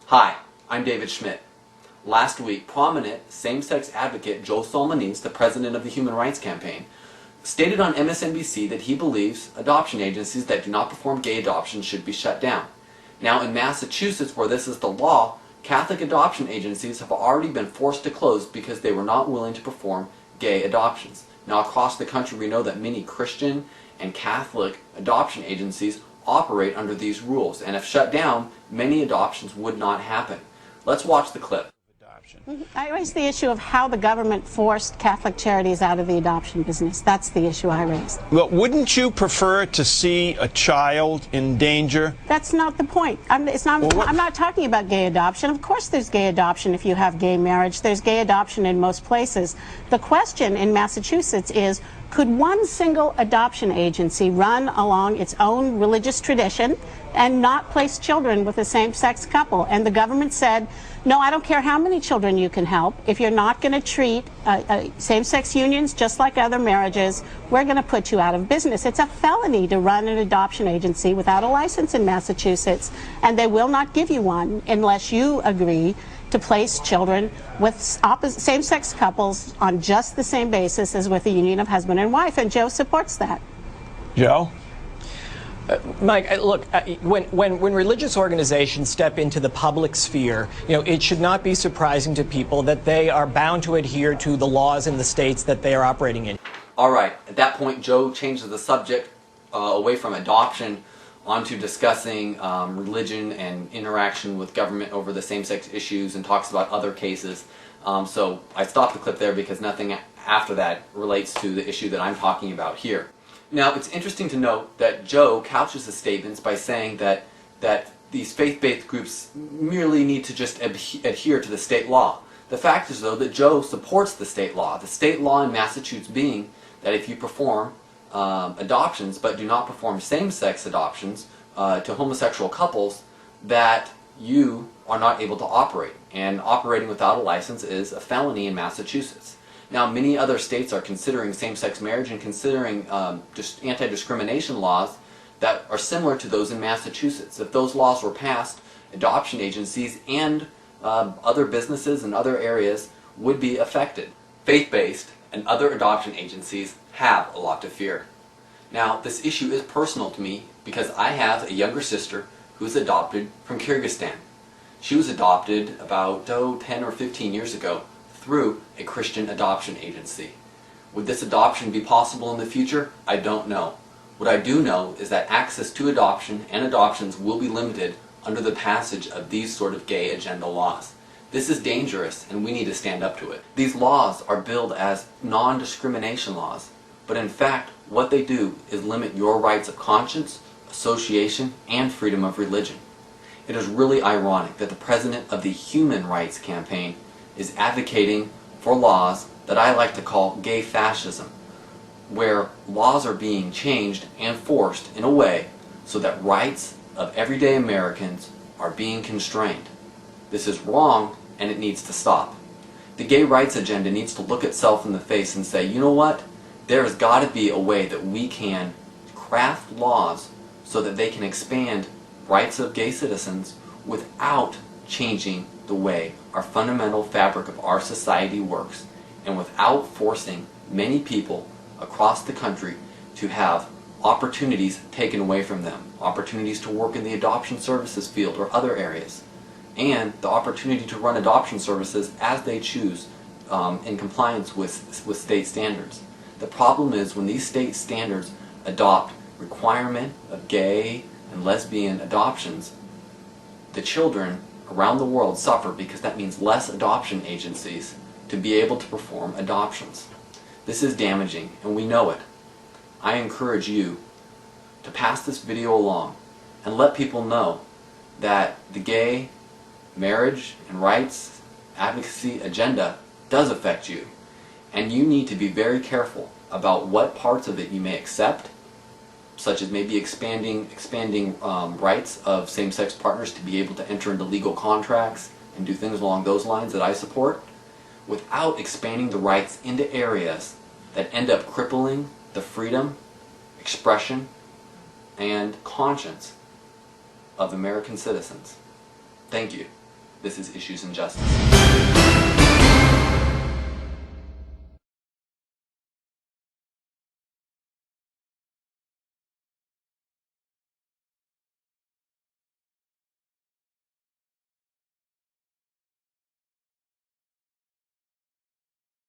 Hi, I'm David Schmidt. Last week, prominent same-sex advocate Joe Solmonese, the president of the Human Rights Campaign, stated on MSNBC that he believes adoption agencies that do not perform gay adoptions should be shut down. Now, in Massachusetts, where this is the law, Catholic adoption agencies have already been forced to close because they were not willing to perform gay adoptions. Now, across the country, we know that many Christian and Catholic adoption agencies operate under these rules, and if shut down, many adoptions would not happen. Let's watch the clip. I raised the issue of how the government forced Catholic charities out of the adoption business. That's the issue I raised. Well, wouldn't you prefer to see a child in danger? That's not the point. I'm not talking about gay adoption. Of course there's gay adoption if you have gay marriage. There's gay adoption in most places. The question in Massachusetts is, could one single adoption agency run along its own religious tradition and not place children with a same-sex couple? And the government said, no, I don't care how many children you can help. If you're not going to treat same-sex unions just like other marriages, we're going to put you out of business. It's a felony to run an adoption agency without a license in Massachusetts, and they will not give you one unless you agree to place children with same-sex couples on just the same basis as with a union of husband and wife, and Joe supports that. Joe? Mike, look, when religious organizations step into the public sphere, it should not be surprising to people that they are bound to adhere to the laws in the states that they are operating in. All right, at that point, Joe changes the subject away from adoption onto discussing religion and interaction with government over the same-sex issues, and talks about other cases. So I stopped the clip there because nothing after that relates to the issue that I'm talking about here. Now, it's interesting to note that Joe couches his statements by saying that these faith-based groups merely need to just adhere to the state law. The fact is, though, that Joe supports the state law in Massachusetts being that if you perform adoptions but do not perform same-sex adoptions to homosexual couples, that you are not able to operate. And operating without a license is a felony in Massachusetts. Now, many other states are considering same-sex marriage and considering just anti-discrimination laws that are similar to those in Massachusetts. If those laws were passed, adoption agencies and other businesses and other areas would be affected. Faith-based and other adoption agencies have a lot to fear. Now, this issue is personal to me because I have a younger sister who was adopted from Kyrgyzstan. She was adopted about 10 or 15 years ago through a Christian adoption agency. Would this adoption be possible in the future? I don't know. What I do know is that access to adoption and adoptions will be limited under the passage of these sort of gay agenda laws. This is dangerous, and we need to stand up to it. These laws are billed as non-discrimination laws, but in fact, what they do is limit your rights of conscience, association, and freedom of religion. It is really ironic that the president of the Human Rights Campaign is advocating for laws that I like to call gay fascism, where laws are being changed and forced in a way so that rights of everyday Americans are being constrained. This is wrong, and it needs to stop. The gay rights agenda needs to look itself in the face and say, you know what? There has got to be a way that we can craft laws so that they can expand rights of gay citizens without changing the way our fundamental fabric of our society works, and without forcing many people across the country to have opportunities taken away from them, opportunities to work in the adoption services field or other areas, and the opportunity to run adoption services as they choose in compliance with state standards. The problem is when these state standards adopt requirement of gay and lesbian adoptions, the children around the world suffer because that means less adoption agencies to be able to perform adoptions. This is damaging, and we know it. I encourage you to pass this video along and let people know that the gay marriage and rights advocacy agenda does affect you, and you need to be very careful about what parts of it you may accept, such as maybe expanding rights of same-sex partners to be able to enter into legal contracts and do things along those lines that I support, without expanding the rights into areas that end up crippling the freedom, expression, and conscience of American citizens. Thank you. This is Issues and Justice.